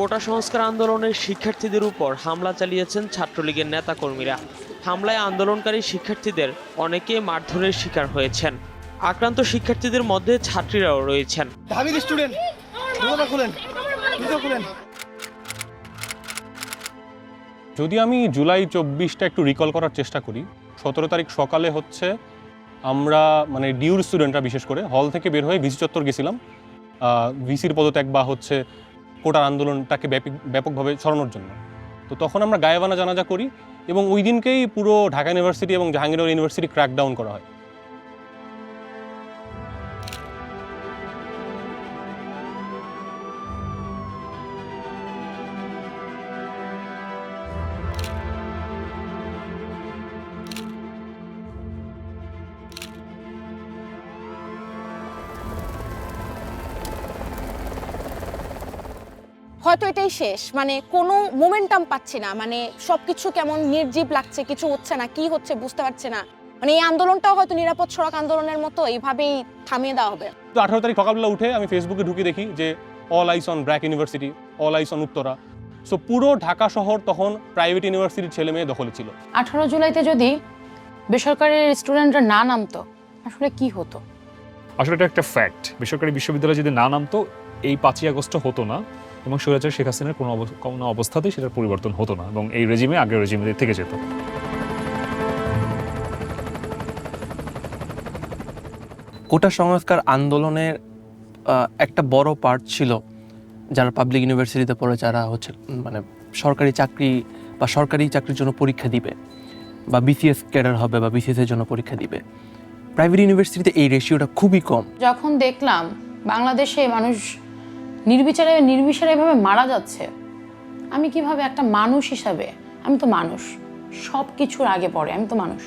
কোটা সংস্কার আন্দোলনের শিক্ষার্থীদের উপর হামলা চালিয়েছেন ছাত্রলীগের নেতাকর্মীরা। হামলায় আন্দোলনকারী শিক্ষার্থীদের অনেকে মারধরের শিকার হয়েছেন। আক্রান্ত শিক্ষার্থীদের মধ্যে ছাত্রীরাও রয়েছেন। যদি আমি জুলাই 24টা একটু রিকল করার চেষ্টা করি, 17 তারিখ সকালে হচ্ছে আমরা মানে ডিউর স্টুডেন্টরা বিশেষ করে হল থেকে বের হয়ে ভিসি চত্বর গেছিলাম ভিসির পদত্যাগ বা হচ্ছে কোটার আন্দোলনটাকে ব্যাপকভাবে ছড়ানোর জন্য। তো তখন আমরা গায়েবানা জানাজা করি এবং ওই দিনকেই পুরো ঢাকা ইউনিভার্সিটি এবং জাহাঙ্গীরনগর ইউনিভার্সিটি ক্র্যাকডাউন করা হয়। হয়তো এটাই শেষ, মানে কোনো মোমেন্টাম পাচ্ছি না, মানে সবকিছু কেমন নির্জীব লাগছে, কিছু হচ্ছে না, কি হচ্ছে বুঝতে পারছি না। মানে এই আন্দোলনটাও হয়তো নিরাপদ সড়ক আন্দোলনের মতো এইভাবেই থামিয়ে দেওয়া হবে। তো 18 তারিখ সকালবেলা উঠে আমি ফেসবুকে ঢুকে দেখি যে all ice on BRAC university, all ice on Uttara. So পুরো ঢাকা শহর তখন প্রাইভেট ইউনিভার্সিটির ছেলে মেয়ে দখলে ছিল। 18 জুলাইতে যদি বেসরকারি স্টুডেন্টরা না নামতো আসলে কি হতো? আসলে এটা একটা ফ্যাক্ট। বেসরকারি বিশ্ববিদ্যালয় যদি না নামতো এই 5ই আগস্ট হতো না এবং স্বৈরাচার শেখ হাসিনার কোনো অবস্থাতেই সেটার পরিবর্তন হতো না এবং এই রেজিমে আগের রেজিমে থেকে যেত। কোটা সংস্কার আন্দোলনের একটা বড় পার্ট ছিল যারা পাবলিক ইউনিভার্সিটিতে পড়ে, যারা হচ্ছে মানে সরকারি চাকরি বা সরকারি চাকরির জন্য পরীক্ষা দিবে বা বিসিএস ক্যাডার হবে বা বিসিএস এর জন্য পরীক্ষা দিবে। প্রাইভেট ইউনিভার্সিটিতে এই রেশিওটা খুবই কম। যখন দেখলাম বাংলাদেশে মানুষ নির্বিচারে এভাবে মারা যাচ্ছে, আমি কিভাবে একটা মানুষ হিসাবে, আমি তো মানুষ, সব কিছুর আগে পড়ে আমি তো মানুষ,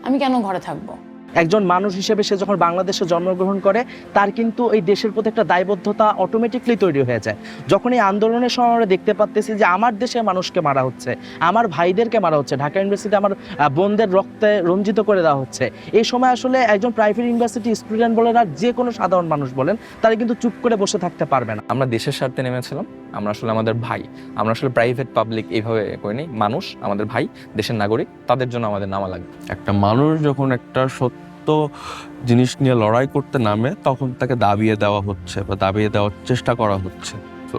আমি কেন ঘরে থাকবো? একজন মানুষ হিসেবে সে যখন বাংলাদেশে জন্মগ্রহণ করে তার কিন্তু এই দেশের প্রতি একটা দায়বদ্ধতা অটোমেটিকলি তৈরি হয়ে যায়। যখন এই আন্দোলনের সময় আমরা দেখতে পাচ্ছি যে আমার দেশে মানুষকে মারা হচ্ছে, আমার ভাইদেরকে মারা হচ্ছে, ঢাকা ইউনিভার্সিটি আমার বোনদের রক্তে রঞ্জিত করে দেওয়া হচ্ছে, এই সময় আসলে একজন প্রাইভেট ইউনিভার্সিটি স্টুডেন্ট বলেন আর যে কোনো সাধারণ মানুষ বলেন তারা কিন্তু চুপ করে বসে থাকতে পারবে না। আমরা দেশের স্বার্থে নেমেছিলাম, আমরা আসলে আমাদের ভাই, আমরা আসলে প্রাইভেট পাবলিক এইভাবে করিনি, মানুষ আমাদের ভাই, দেশের নাগরিক, তাদের জন্য আমাদের নামা লাগবে। একটা মানুষ যখন একটা সত্য জিনিস নিয়ে লড়াই করতে নামে তখন তাকে দাবিয়ে দেওয়া হচ্ছে বা দাবিয়ে দেওয়ার চেষ্টা করা হচ্ছে। তো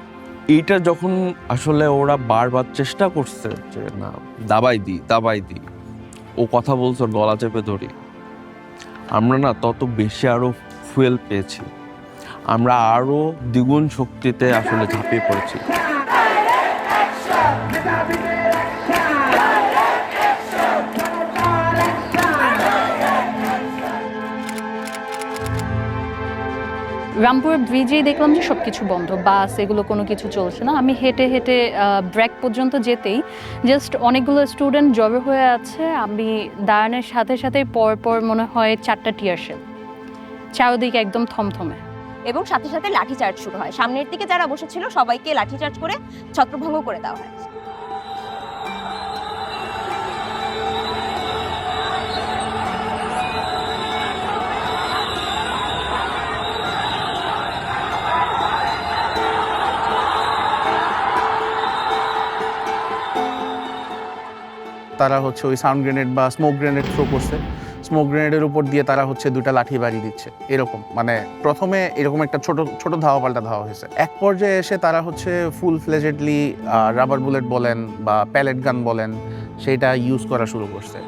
এইটা যখন আসলে ওরা বারবার চেষ্টা করছে যে না দাবাই দিই, ও কথা বলছে গলা চেপে ধরি, আমরা না তত বেশি আরো ফুয়েল পেয়েছি, আমরা আরো দ্বিগুণ শক্তিতে আসলে ঝাঁপিয়ে পড়েছি। রামপুরের ব্রিজেই দেখলাম যে সব কিছু বন্ধ, বাস এগুলো কোনো কিছু চলছে না। আমি হেঁটে হেঁটে ব্র্যাক পর্যন্ত যেতেই জাস্ট অনেকগুলো স্টুডেন্ট জড়ো হয়ে আছে। আমি দাঁড়ানোর সাথে সাথে পর মনে হয় 4টা টিয়ার শেল, চারদিকে একদম থমথমে, এবং সাথে সাথে লাঠিচার্জ শুরু হয়। সামনের দিকে যারা বসেছিল সবাইকে লাঠিচার্জ করে ছত্রভঙ্গ করে দেওয়া হয়। তারা হচ্ছে ওই সাউন্ড গ্রেনেড বা স্মোক গ্রেনেড থ্রো করছে, স্মোক গ্রেনেডের উপর দিয়ে তারা হচ্ছে 2টা লাঠি বাড়ি দিচ্ছে। এরকম মানে প্রথমে এরকম একটা ছোট ধাওয়া পাল্টা ধাওয়া হয়েছে। এক পর্যায়ে এসে তারা হচ্ছে ফুল ফ্লেজেডলি রাবার বুলেট বলেন বা প্যালেট গান বলেন সেইটা ইউজ করা শুরু করছে।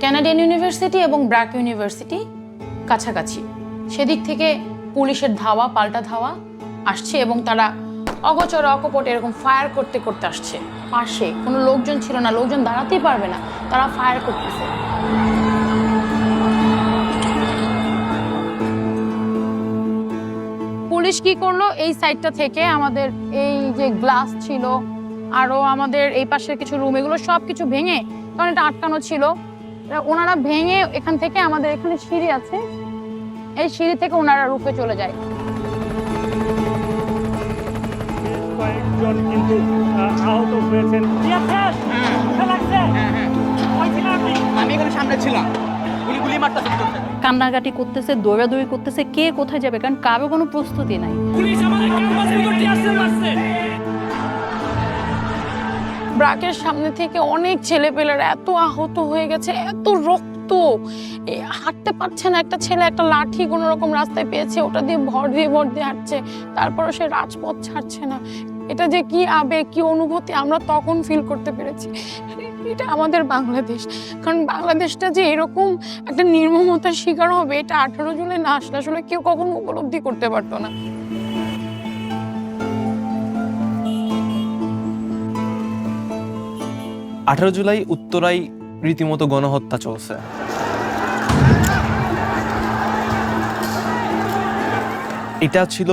কানাডিয়ান ইউনিভার্সিটি এবং ব্র্যাক ইউনিভার্সিটি কাছাকাছি, সেদিক থেকে পুলিশের ধাওয়া পাল্টা ধাওয়া আসছে এবং তারা অগোচর অকপট এরকম ফায়ার করতে করতে আসছে। পাশে কোনো লোকজন ছিল না, লোকজন দাঁড়াতেই পারবে না, তারা ফায়ার করতেছে। পুলিশ কি করলো, এই সাইডটা থেকে আমাদের এই যে গ্লাস ছিল আরো আমাদের এই পাশের কিছু রুম, এগুলো সব কিছু ভেঙে, কারণ এটা আটকানো ছিল, ওনারা ভেঙে এখান থেকে আমাদের এখানে সিঁড়ি আছে, এই সিঁড়ি থেকে ওনারা রুফে চলে যায়। কিন্তু আহত হয়েছেন। আমি এখানে সামনে ছিলাম, কান্নাকাটি করতেছে, দৌড়াদৌড়ি করতেছে, কে কোথায় যাবে, কারণ কারো কোনো প্রস্তুতি নাই। ব্রাকের সামনে থেকে অনেক ছেলেপেলেরা এত আহত হয়ে গেছে, এত রক্ত, হাঁটতে পারছে না। একটা ছেলে একটা লাঠি কোনো রকম রাস্তায় পেয়েছে, ওটা দিয়ে ভর দিয়ে হাঁটছে, তারপরে সে রাজপথ ছাড়ছে না। এটা যে কি আবেগ, কি অনুভূতি আমরা তখন ফিল করতে পেরেছি। এটা আমাদের বাংলাদেশ, কারণ বাংলাদেশটা যে এরকম একটা নির্মমতার শিকার হবে এটা 18 জুলাই না আসলে আসলে কেউ কখনো উপলব্ধি করতে পারতো না। 18 জুলাই উত্তরায় রীতিমতো গণহত্যা চলছে। এটা ছিল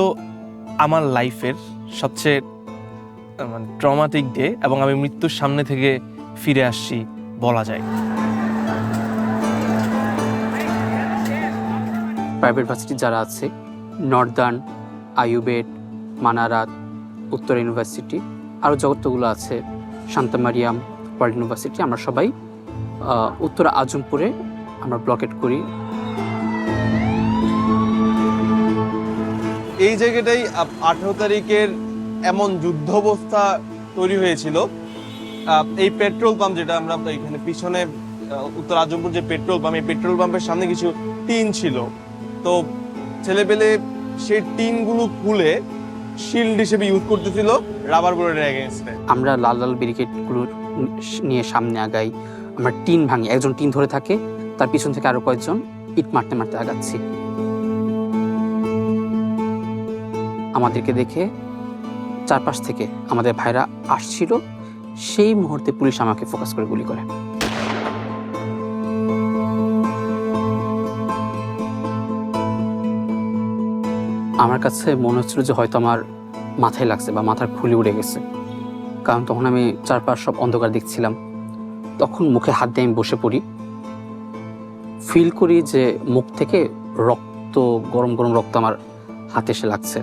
আমার লাইফের সবচেয়ে ট্রমাটিক ডে, এবং আমি মৃত্যুর সামনে থেকে ফিরে আসছি বলা যায়। প্রাইভেট ভার্সিটি যারা আছে, নর্দার্ন, আইউবেট, মানারাত, উত্তর ইউনিভার্সিটি, আরও যতগুলো আছে, শান্তা মারিয়াম, ওয়ার্ল্ড ইউনিভার্সিটি, আমরা সবাই উত্তর আজমপুরে আমরা ব্লকেট করি। এই জায়গাটাই 18 তারিখের এমন যুদ্ধাবস্থা তৈরি হয়েছিল। এই পেট্রোল পাম্প যেটা আমরা এখানে পিছনে উত্তর আজমপুর যে পেট্রোল পাম্প, এই পেট্রোল পাম্পের সামনে কিছু টিন ছিল। তো ছেলেপেলে সেই টিনগুলো খুলে শিল্ড হিসেবে ইউজ করতেছিল রাবার বুলেটের এগেইনস্টে। আমরা লাল লাল ব্যারিকেডগুলো নিয়ে সামনে আগাই, আমরা টিন ভাঙি, একজন টিন ধরে থাকে, তার পিছন থেকে আরো কয়েকজন ইট মারতে মারতে আগাচ্ছি। আমাদেরকে দেখে চারপাশ থেকে আমাদের ভাইরা আসছিল, সেই মুহূর্তে পুলিশ আমাকে ফোকাস করে গুলি করে। আমার কাছে মনে হচ্ছিল যে হয়তো আমার মাথায় লাগছে বা মাথার খুলি উড়ে গেছে, কারণ তখন আমি চারপাশ সব অন্ধকার দেখছিলাম। তখন মুখে হাত দিয়ে আমি বসে পড়ি, ফিল করি যে মুখ থেকে রক্ত, গরম গরম রক্ত আমার হাতে এসে লাগছে।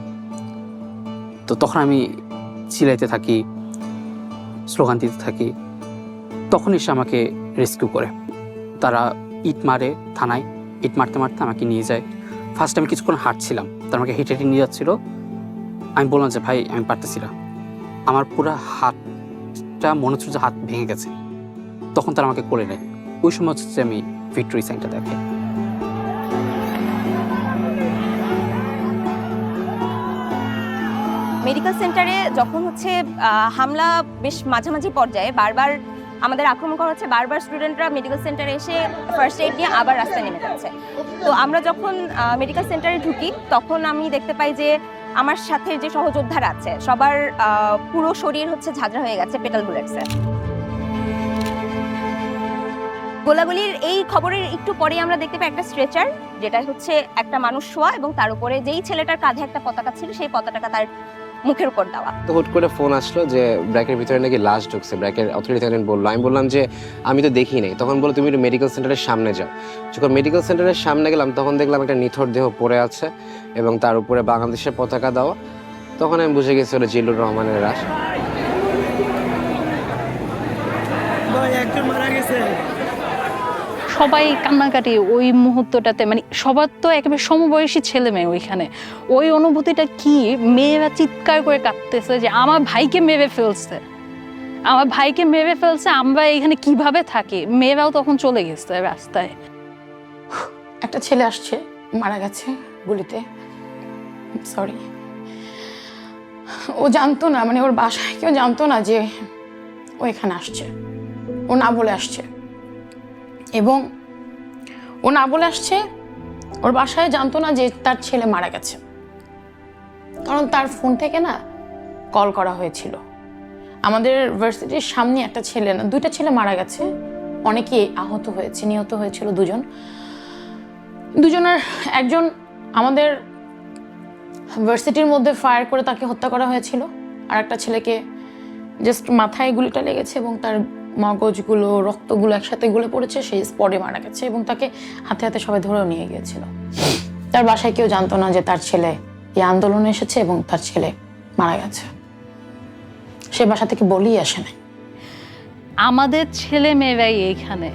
তো তখন আমি চিল্লাইতে থাকি, স্লোগান দিতে থাকি। তখন এসে আমাকে রেস্কিউ করে, তারা ইট মারে থানায়, ইট মারতে মারতে আমাকে নিয়ে যায়। ফার্স্ট আমি কিছুক্ষণ হাঁটছিলাম, তারা আমাকে হেঁটে হেঁটে নিয়ে যাচ্ছিল। আমি বললাম যে ভাই আমি পারতেছি না, আমার পুরো হাতটা মনে হচ্ছে যে হাত ভেঙে গেছে। তখন তারা আমাকে কোলে নেয়। ওই সময় হচ্ছে যে আমি ভিক্টোরি সাইনটা দেখে। মেডিকেল সেন্টারে যখন হচ্ছে হামলা বেশ মাঝামাঝি পর্যায়ে বারবার আমাদের আক্রমণ করা হচ্ছে, বারবার স্টুডেন্টরা মেডিকেল সেন্টারে এসে ফার্স্ট এইড নিয়ে আবার রাস্তায় নেমে যাচ্ছে। তো আমরা যখন মেডিকেল সেন্টারে ঢুকি তখন আমি দেখতে পাই যে আমার সাথে যে সহযোদ্ধারা আছে সবার পুরো শরীর হচ্ছে ঝাঁঝরা হয়ে গেছে পেটাল বুলেটসে। গোলাগুলির এই খবরের একটু পরেই আমরা দেখতে পাই একটা স্ট্রেচার, যেটা হচ্ছে একটা মানুষ শোয়া, এবং তার উপরে যেই ছেলেটার কাঁধে একটা পতাকা ছিল সেই পতাকাটা তার মুখের উপর দেওয়া। তো হুট করে ফোন আসলো যে ব্র্যাকের ভিতরে নাকি লাশ ঢুকছে। ব্র্যাকের অথরিটি বললো, আমি বললাম যে আমি তো দেখি নাই। তখন বললো তুমি একটু মেডিকেল সেন্টারের সামনে যাও। যখন মেডিকেল সেন্টারের সামনে গেলাম তখন দেখলাম একটা নিথর দেহ পড়ে আছে এবং তার উপরে বাংলাদেশের পতাকা দেওয়া। তখন আমি বুঝে গেছি ওটা জিল্লুর রহমানের লাশ। সবাই কান্নাকাটি ওই মুহূর্তটাতে, মানে সবার তো একেবারে সমবয়সী ছেলে মেয়ে ওইখানে। ওই অনুভূতিটা কি, মেয়েরা চিৎকার করে কাঁদতেছে যে আমার ভাইকে মেরে ফেলছে, আমার ভাইকে মেরে ফেলছে, আমরা এখানে কিভাবে থাকি। মেয়েরাও তখন চলে গেছে রাস্তায়। একটা ছেলে আসছে, মারা গেছে গুলিতে, সরি। ও জানতো না, মানে ওর বাসায় কেউ জানতো না যে ও এখানে আসছে, ও না বলে আসছে। এবং ও না বলে আসছে, ওর বাসায় জানতো না যে তার ছেলে মারা গেছে, কারণ তার ফোন থেকে না কল করা হয়েছিল। আমাদের ভার্সিটির সামনে একটা ছেলে না, দুইটা ছেলে মারা গেছে, অনেকে আহত হয়েছে, নিহত হয়েছিল দুজনের একজন আমাদের ভার্সিটির মধ্যে ফায়ার করে তাকে হত্যা করা হয়েছিল, আর একটা ছেলেকে জাস্ট মাথায় গুলিটা লেগেছে এবং তার মগজগুলো, রক্তগুলো একসাথে গলে পড়েছে, সেই স্পটে মারা গেছে এবং তাকে হাতে হাতে সবাই ধরেও নিয়ে গিয়েছিল। তার বাসায় কেউ জানতো না যে তার ছেলে এই আন্দোলনে এসেছে এবং তার ছেলে মারা গেছে। সে বাসা থেকে বলেই আসে না। আমাদের ছেলে মেয়েরাই এইখানে,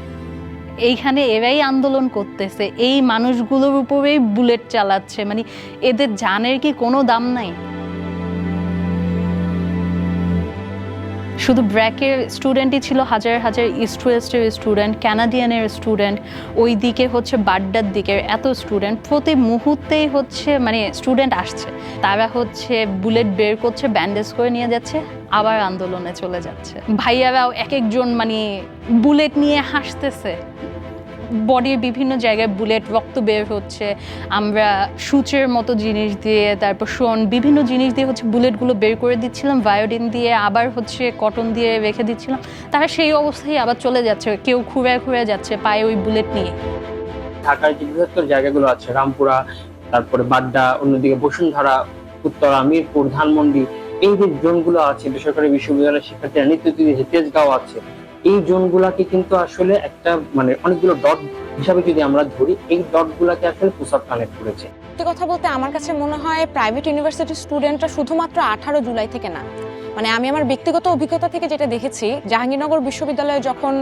এইখানে এরাই আন্দোলন করতেছে, এই মানুষগুলোর উপরেই বুলেট চালাচ্ছে, মানে এদের জানের কি কোনো দাম নাই? শুধু ব্র্যাকের স্টুডেন্টই ছিল হাজার হাজার, ইস্ট ওয়েস্টের স্টুডেন্ট, ক্যানাডিয়ানের স্টুডেন্ট, ওই দিকে হচ্ছে বাড্ডার দিকের এত স্টুডেন্ট, প্রতি মুহূর্তেই হচ্ছে মানে স্টুডেন্ট আসছে, তারা হচ্ছে বুলেট বের করছে, ব্যান্ডেজ করে নিয়ে যাচ্ছে, আবার আন্দোলনে চলে যাচ্ছে। ভাইয়ারাও এক একজন মানে বুলেট নিয়ে হাসতেছে, বডির বিভিন্ন জায়গায় বুলেট, রক্ত বের হচ্ছে, আমরা সূচের মতো জিনিস দিয়ে, তারপর বিভিন্ন জিনিস দিয়ে হচ্ছে বুলেটগুলো বের করে দিচ্ছিলাম, বায়োডিন দিয়ে, আবার হচ্ছে কটন দিয়ে রেখে দিচ্ছিলাম, তারা সেই অবস্থায় আবার চলে যাচ্ছে, কেউ খুঁড়ে যাচ্ছে পায়ে ওই বুলেট নিয়ে। ঢাকার যে বৃহত্তর জায়গাগুলো আছে, রামপুরা, তারপরে বাড্ডা, অন্যদিকে বসুন্ধরা, উত্তরা, মিরপুর, ধানমন্ডি, এই যে জোনগুলো আছে বেসরকারি বিশ্ববিদ্যালয়ের শিক্ষার্থীরা নিত্যদিন, তেজগাঁও আছে, এই জোনগুলাকে কিন্তু আসলে একটা মানে অনেকগুলো ডট হিসাবে যদি আমরা ধরি, এই ডটগুলাকে আসলে পুসআপ কানেক্ট করেছে। সত্যি কথা বলতে আমার কাছে মনে হয় প্রাইভেট ইউনিভার্সিটির স্টুডেন্টরা শুধুমাত্র 18 জুলাই থেকে না, মানে আমি আমার ব্যক্তিগত অভিজ্ঞতা থেকে যেটা দেখেছি, জাহাঙ্গীরনগর বিশ্ববিদ্যালয়ে যখন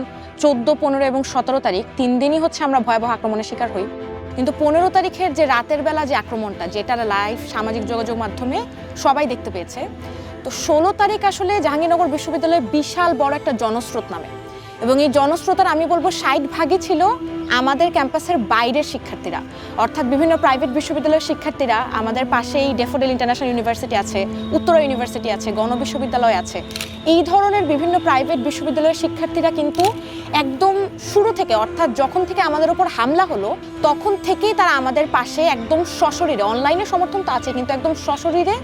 14, 15 এবং 17 তারিখ 3 দিনই হচ্ছে আমরা ভয়াবহ আক্রমণের শিকার হই, কিন্তু 15 তারিখের যে রাতের বেলা যে আক্রমণটা, যেটা লাইভ সামাজিক যোগাযোগ মাধ্যমে সবাই দেখতে পেয়েছে, তো 16 তারিখ আসলে জাহাঙ্গীরনগর বিশ্ববিদ্যালয়ে বিশাল বড় একটা জনস্রোত নামে, এবং এই জনস্রোতার আমি বলবো 60% ছিল আমাদের ক্যাম্পাসের বাইরের শিক্ষার্থীরা, অর্থাৎ বিভিন্ন প্রাইভেট বিশ্ববিদ্যালয়ের শিক্ষার্থীরা। আমাদের পাশেই ড্যাফোডিল ইন্টারন্যাশনাল ইউনিভার্সিটি আছে, উত্তরা ইউনিভার্সিটি আছে, গণবিশ্ববিদ্যালয় আছে, এই ধরনের বিভিন্ন প্রাইভেট বিশ্ববিদ্যালয়ের শিক্ষার্থীরা কিন্তু একদম শুরু থেকে, অর্থাৎ যখন থেকে আমাদের উপর হামলা হলো তখন থেকেই তারা আমাদের পাশে একদম সশরীরে, অনলাইনে সমর্থন তো আছে কিন্তু একদম সশরীরে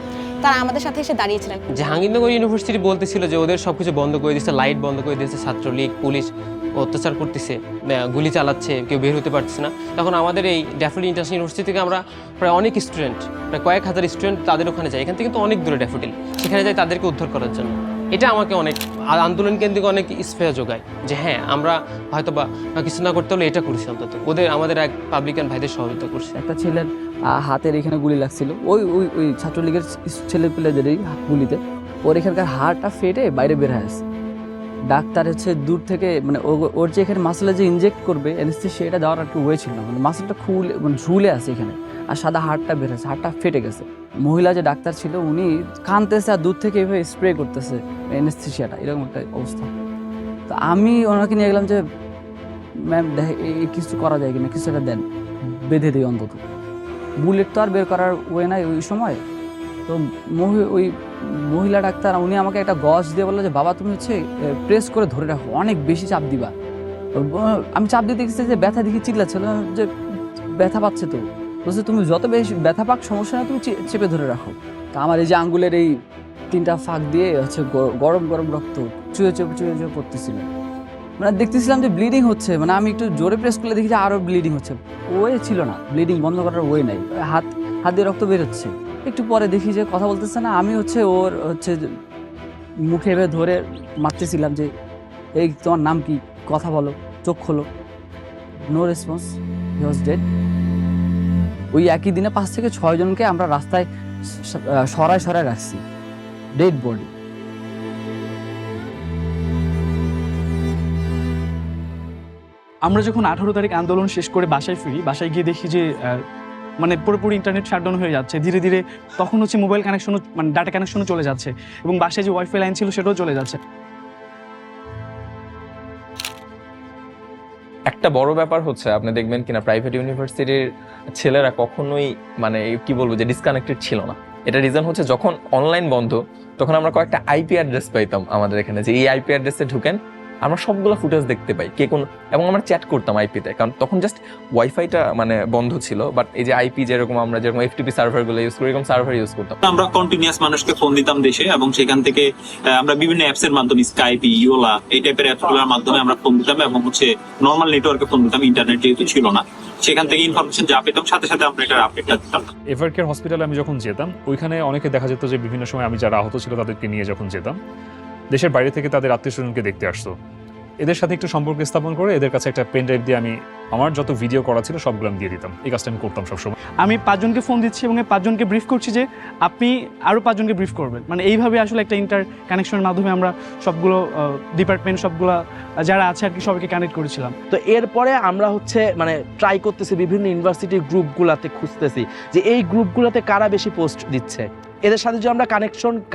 তারা আমাদের সাথে এসে দাঁড়িয়েছিলেন। জাহাঙ্গীরনগর ইউনিভার্সিটি বলতেছিল যে ওদের সবকিছু বন্ধ করে দিচ্ছে, লাইট বন্ধ করে দিচ্ছে, ছাত্রলীগ পুলিশ অত্যাচার করতেছে, গুলি চালাচ্ছে, কেউ বের হতে পারতেছে না। তখন আমাদের এই ড্যাফোডিল ইন্টারন্যাশনাল ইউনিভার্সিটি থেকে আমরা প্রায় অনেক স্টুডেন্ট, প্রায় কয়েক হাজার স্টুডেন্ট তাদের ওখানে যায়, এখান থেকে তো অনেক দূরে ড্যাফোডিল, সেখানে যাই তাদেরকে উদ্ধার করার জন্য। এটা আমাকে অনেক আন্দোলন কেন্দ্রিক অনেক স্পেয়ার যোগায় যে হ্যাঁ আমরা হয়তো বা কিছু না করতে হলে এটা করছি, অন্তত ওদের আমাদের এক পাবলিকান ভাইদের সহযোগিতা করছে। একটা ছেলের হাতের এখানে গুলি লাগছিল, ওই ওই ওই ছাত্রলীগের ছেলে পেলেদেরই গুলিতে, ওর এখানকার হাড়টা ফেটে বাইরে বের হয়ে আসে। ডাক্তার হচ্ছে দূর থেকে মানে ওর যে এখানে মাসেলে যে ইনজেক্ট করবে অ্যানেস্থেসিয়া, এটা দেওয়ার একটু ওয়ে ছিল না, মানে মাসেলটা খুলে মানে ঝুলে আছে এখানে, আর সাদা হাড়টা বের হয়েছে, হাড়টা ফেটে গেছে। মহিলা যে ডাক্তার ছিল উনি কাঁদতেছে আর দূর থেকে এভাবে স্প্রে করতেছে অ্যানেস্থেসিয়াটা, এরকম একটা অবস্থা। তো আমি ওনাকে নিয়ে গেলাম যে ম্যাম দেখে এই কিছু করা যায় কিনা, কিছু একটা দেন, বেঁধে দিই অন্তত। বুলেট তো আর বের করার ওয়ে নাই ওই সময়। তো ওই মহিলা ডাক্তার উনি আমাকে একটা গজ দিয়ে বললো যে বাবা তুমি হচ্ছে প্রেস করে ধরে রাখো, অনেক বেশি চাপ দিবা। আমি চাপ দিতে গেছি যে ব্যথা দেখি চিল্লাচ্ছিল যে ব্যথা পাচ্ছে, তো বলছে তুমি যত বেশি ব্যথা পাক সমস্যা না, তুমি চেপে ধরে রাখো। তা আমার এই যে আঙ্গুলের এই 3টা ফাঁক দিয়ে হচ্ছে গরম গরম রক্ত চুয়ে চুয়ে পড়তেছিল, মানে দেখতেছিলাম যে ব্লিডিং হচ্ছে, মানে আমি একটু জোরে প্রেস করলে দেখি যে আরও ব্লিডিং হচ্ছে, ওয়ে ছিল না, ব্লিডিং বন্ধ করার ওয়ে নাই, হাত দিয়ে রক্ত বের হচ্ছে। একটু পরে দেখি যে কথা বলতেছে না, আমি হচ্ছে ওর হচ্ছে মুখে এভাবে ধরে মারতেছিলাম যে এই তোমার নাম কি, কথা বলো, চোখ খোলো, no response, he was dead. ওই একই দিনে 5 থেকে 6 জনকে আমরা রাস্তায় সরায় রাখছি, ডেড বডি। আমরা যখন 18 তারিখ আন্দোলন শেষ করে বাসায় ফিরি, বাসায় গিয়ে দেখি যে মানে পুরোপুরি ইন্টারনেট শাটডাউন হয়ে যাচ্ছে ধীরে ধীরে। তখন হচ্ছে মোবাইল কানেকশনও মানে ডাটা কানেকশনও চলে যাচ্ছে, এবং বাসায় যে ওয়াইফাই লাইন ছিল সেটাও চলে যাচ্ছে। একটা বড় ব্যাপার হচ্ছে আপনি দেখবেন কিনা প্রাইভেট ইউনিভার্সিটির ছেলেরা কখনোই মানে কি বলবো যে ডিসকানেক্টেড ছিল না। এটা রিজন হচ্ছে যখন অনলাইন বন্ধ তখন আমরা কয়েকটা আইপি অ্যাড্রেস পাইতাম আমাদের এখানে, যে এই আইপি অ্যাড্রেসে ঢুকেন, আমরা সবগুলো ফুটেজ দেখতে পাই কে কোন, এবং আমরা চ্যাট করতাম আইপিতে, কারণ তখন জাস্ট ওয়াইফাইটা মানে বন্ধ ছিল, বাট এই যে আইপি যেরকম আমরা যেরকম এফটিপি সার্ভারগুলো ইউজ করি, এরকম সার্ভার ইউজ করতাম। আমরা কন্টিনিউয়াস মানুষকে ফোন দিতাম দেশে, এবং সেখান থেকে আমরা বিভিন্ন অ্যাপসের মাধ্যমে স্কাইপ, ইওলা এই টাইপের অ্যাপসগুলোর মাধ্যমে আমরা ফোন দিতাম, এবং হচ্ছে নর্মাল নেটওয়ার্কে ফোন দিতাম, ইন্টারনেট যেহেতু ছিল না, সেখান থেকে ইনফরমেশন যা পেতাম সাথে সাথে আমরা এটার আপডেটটা দিতাম। এভারকেয়ার হসপিটালে আমি যখন যেতাম, ওইখানে অনেকে দেখা যেত যে বিভিন্ন সময় আমি যারা আহত ছিল তাদেরকে নিয়ে যখন যেতাম, দেশের বাইরে থেকে তাদের আত্মীয় স্বজনকে দেখতে আসতো, এদের সাথে একটু সম্পর্ক স্থাপন করে এদের কাছে একটা পেন ড্রাইভ দিয়ে আমি আমার যত ভিডিও করা ছিল সবগুলো আমি দিয়ে দিতাম। এই কাজটা আমি করতাম সবসময়। আমি 5 জনকে ফোন দিচ্ছি এবং এই 5 জনকে ব্রিফ করছি যে আপনি আরও 5 জনকে ব্রিফ করবেন। মানে এইভাবে আসলে একটা ইন্টার কানেকশনের মাধ্যমে আমরা সবগুলো ডিপার্টমেন্ট সবগুলো যারা আছে আর কি সবাইকে কানেক্ট করেছিলাম। তো এরপরে আমরা হচ্ছে মানে ট্রাই করতেছি বিভিন্ন ইউনিভার্সিটির গ্রুপগুলোতে খুঁজতেছি যে এই গ্রুপগুলোতে কারা বেশি পোস্ট দিচ্ছে, এদের সাথে যদি আমরা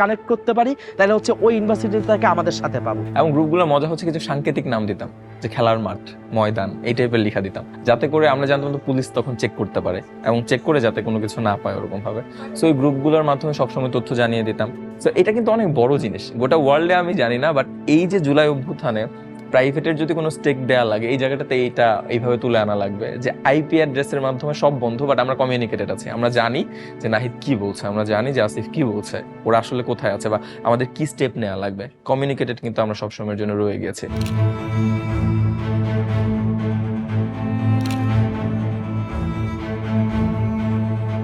কানেক্ট করতে পারি তাহলে হচ্ছে ওই ইউনিভার্সিটি থেকে আমাদের সাথে পাবো। এবং গ্রুপগুলোর মজা হচ্ছে কিছু সাংকেতিক নাম দিতাম, যে খেলার মাঠ, ময়দান, এই টাইপের লেখা দিতাম, যাতে করে আমরা জানতাম তো পুলিশ তখন চেক করতে পারে এবং চেক করে যাতে কোনো কিছু না পায় ওরকম ভাবে। সো ওই গ্রুপগুলোর মাধ্যমে সবসময় তথ্য জানিয়ে দিতাম। সো এটা কিন্তু অনেক বড় জিনিস, গোটা ওয়ার্ল্ডে আমি জানি না, বাট এই যে জুলাই অভ্যুত্থানে প্রাইভেটের যদি কোনো স্টেক দেওয়া লাগে এই জায়গাটাতে এইটা এইভাবে তুলে আনা লাগবে যে আইপি অ্যাড্রেসের মাধ্যমে সব বন্ধ, বাট আমরা কমিউনিকেটেড আছি, আমরা জানি যে নাহিদ কি বলছে, আমরা জানি যে আসিফ কি বলছে, ওরা আসলে কোথায় আছে বা আমাদের কি স্টেপ নেওয়া লাগবে। কমিউনিকেটেড কিন্তু আমরা সবসময়ের জন্য রয়ে গেছি।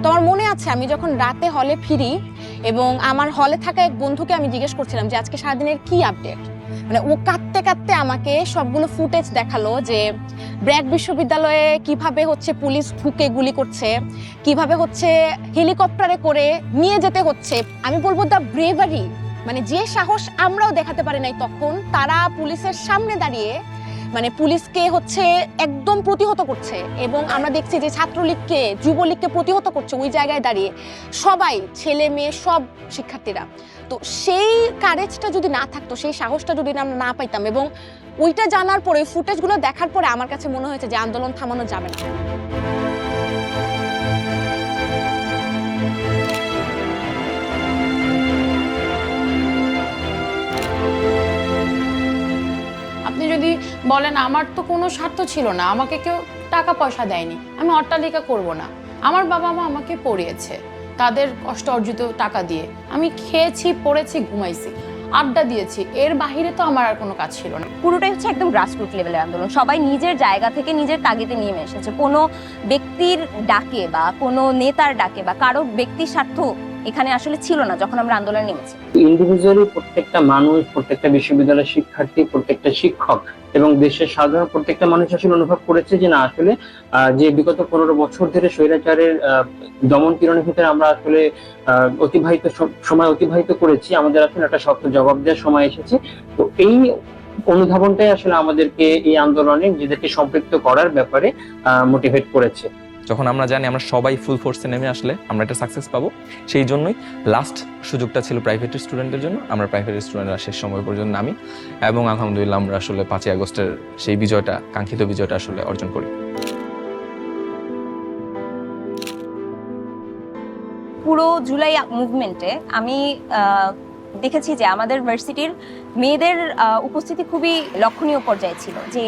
তো আমার মনে আছে আমি যখন রাতে হলে ফিরি এবং আমার হলে থাকা এক বন্ধুকে আমি জিজ্ঞেস করছিলাম যে আজকে সারাদিনের কি আপডেট। মানে ও কাঁদতে কাঁদতে আমাকে সবগুলো ফুটেজ দেখালো যে ব্র্যাক বিশ্ববিদ্যালয়ে কিভাবে হচ্ছে পুলিশ ঢুকে গুলি করছে, কিভাবে হচ্ছে হেলিকপ্টারে করে নিয়ে যেতে হচ্ছে। আমি বলবো দ্য ব্রেভারি, মানে যে সাহস আমরাও দেখাতে পারি নাই তখন, তারা পুলিশের সামনে দাঁড়িয়ে মানে পুলিশকে হচ্ছে একদম প্রতিহত করছে। এবং আমরা দেখছি যে ছাত্রলীগকে, যুবলীগকে প্রতিহত করছে ওই জায়গায় দাঁড়িয়ে সবাই, ছেলে মেয়ে সব শিক্ষার্থীরা। তো সেই কারেজটা যদি না থাকতো, সেই সাহসটা যদি আমরা না পাইতাম, এবং ওইটা জানার পরে ওই ফুটেজগুলো দেখার পরে আমার কাছে মনে হয়েছে যে আন্দোলন থামানো যাবে না। আপনি যদি বলেন আমার তো কোনো স্বার্থ ছিল না, আমাকে কেউ টাকা পয়সা দেয়নি, আমি অট্টালিকা করব না, আমার বাবা মা আমাকে পড়িয়েছে তাদের কষ্ট অর্জিত টাকা দিয়ে, আমি খেয়েছি, পড়েছি, ঘুমাইছি, আড্ডা দিয়েছি, এর বাহিরে তো আমার আর কোনো কাজ ছিল না। পুরোটাই হচ্ছে একদম গ্রাসরুট লেভেলের আন্দোলন। সবাই নিজের জায়গা থেকে নিজের তাগিদে নেমে এসেছে। কোনো ব্যক্তির ডাকে বা কোনো নেতার ডাকে বা কারো ব্যক্তির স্বার্থ এখানে আসলে ছিল না যখন আমরা আন্দোলনে নেমেছি। ইন্ডিভিজুয়ালি প্রত্যেকটা মানুষ, প্রত্যেকটা বিশ্ববিদ্যালয়ের শিক্ষার্থী, প্রত্যেকটা শিক্ষক এবং দেশের সাধারণ প্রত্যেকটা মানুষ আসলে অনুভব করেছে যে না আসলে যে বিগত 15 বছর ধরে স্বৈরাচারের দমন পীড়নের ভিতরে আমরা আসলে সময় অতিবাহিত করেছি, আমাদের আসলে একটা শক্ত জবাব দেওয়ার সময় এসেছে। তো এই অনুধাবনটাই আসলে আমাদেরকে এই আন্দোলনে নিজেদেরকে সম্পৃক্ত করার ব্যাপারে মোটিভেট করেছে। যখন আমরা জানি আমরা সবাই ফুল ফোর্সে নেমে আসলে আমরা একটা সাকসেস পাবো, সেই জন্যই লাস্ট সুযোগটা ছিল প্রাইভেট স্টুডেন্টদের জন্য। আমরা প্রাইভেট স্টুডেন্টরা শেষ সময় পর্যন্ত নামি এবং আলহামদুলিল্লাহ আমরা আসলে 5ই আগস্টের সেই বিজয়টা, কাঙ্ক্ষিত বিজয়টা আসলে অর্জন করি। পুরো জুলাই মুভমেন্টে আমি দেখেছি যে আমাদের ভার্সিটির মেয়েদের উপস্থিতি খুবই লক্ষণীয় পর্যায়ে ছিল, যে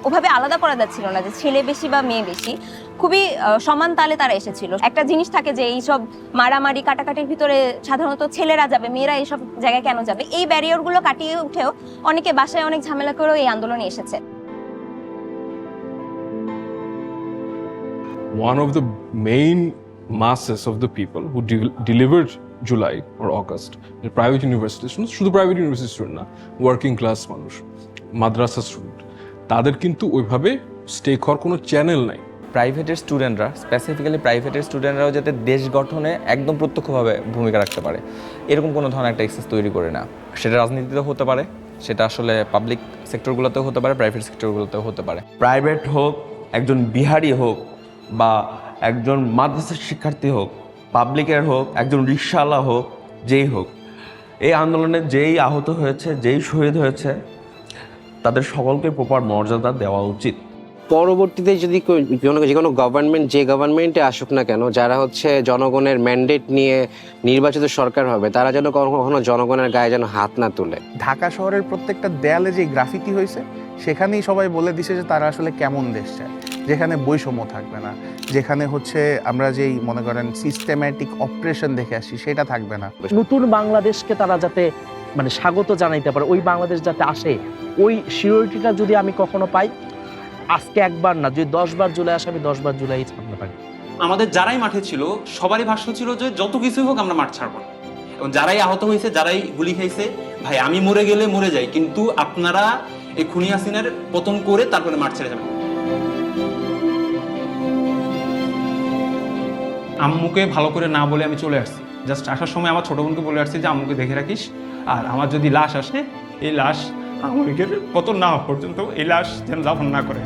ওভাবে আলাদা করা যাচ্ছিল না যে ছেলে বেশি বা মেয়ে বেশি, খুবই সমান তালে তারা এসেছিল। একটা জিনিস থাকে যে এইসব মারামারি কাটাকাটির ভিতরে সাধারণত ছেলেরা যাবে, মেয়েরা এইসব জায়গায় কেন যাবে, এই ব্যারিয়ারগুলো কাটিয়ে উঠেও অনেকে বাসায় অনেক ঝামেলা করেও এই আন্দোলনে এসেছে। One of the main masses of the people who delivered July or August, the private universities, শুধু প্রাইভেট ইউনিভার্সিটি স্টুডেন্ট না, ওয়ার্কিং ক্লাস মানুষ, মাদ্রাসা স্টুডেন্ট, তাদের কিন্তু ওইভাবে স্টেক হওয়ার কোনো চ্যানেল নাই। প্রাইভেটের স্টুডেন্টরা, স্পেসিফিক্যালি প্রাইভেটের স্টুডেন্টরাও যাতে দেশ গঠনে একদম প্রত্যক্ষভাবে ভূমিকা রাখতে পারে এরকম কোনো ধরনের একটা এক্সেস তৈরি করে না। সেটা রাজনীতিতেও হতে পারে, সেটা আসলে পাবলিক সেক্টরগুলোতেও হতে পারে, প্রাইভেট সেক্টরগুলোতেও হতে পারে। প্রাইভেট হোক, একজন বিহারি হোক বা একজন মাদ্রাসার শিক্ষার্থী হোক, পাবলিকের হোক, একজন রিক্সাওয়ালা হোক, যেই হোক, এই আন্দোলনে যেই আহত হয়েছে, যেই শহীদ হয়েছে, তাদের সকলকে প্রপার মর্যাদা দেওয়া উচিত। পরবর্তীতে যদি যে কোনো গভর্নমেন্ট, যে গভর্নমেন্টে আসুক না কেন, যারা হচ্ছে জনগণের ম্যান্ডেট নিয়ে নির্বাচিত সরকার হবে, তারা যেন কখনো জনগণের গায়ে যেন হাত না তুলে। ঢাকা শহরের প্রত্যেকটা দেয়ালে যে গ্রাফিতি হয়েছে সেখানেই সবাই বলে দিছে যে তারা আসলে কেমন দেশ চায়, যেখানে বৈষম্য থাকবে না, যেখানে হচ্ছে আমরা যেই মনে করেন সিস্টেম্যাটিক অপারেশন দেখে আসি সেটা থাকবে না। নতুন বাংলাদেশকে তারা যাতে মানে স্বাগত জানাইতে পারে, ওই বাংলাদেশ যাতে আসে, ওই সিওরিটিটা যদি আমি কখনো পাই, আজকে একবার না, যদি 10 বার জুলাই আসে আমি 10 বার জুলাই ছাড়তে পারি। আমাদের যারাই মাঠে ছিল সবারই ভাষ্য ছিল যে যত কিছুই হোক আমরা মাঠ ছাড়বো, এবং যারাই আহত হয়েছে, যারাই গুলি খাইছে, ভাই আমি মরে গেলে মরে যাই, কিন্তু আপনারা এই খুনি হাসিনার পতন করে তারপরে মাঠ ছেড়ে যাবেন। আম্মুকে ভালো করে না বলে আমি চলে আসছি। জাস্ট আসার সময় আমার ছোটো বোনকে বলে আসছি যে আম্মুকে দেখে রাখিস, আর আমার যদি লাশ আসে এই লাশ আওয়ামী লীগের পতন না হওয়া পর্যন্ত এই লাশ যেন দাফন না করে।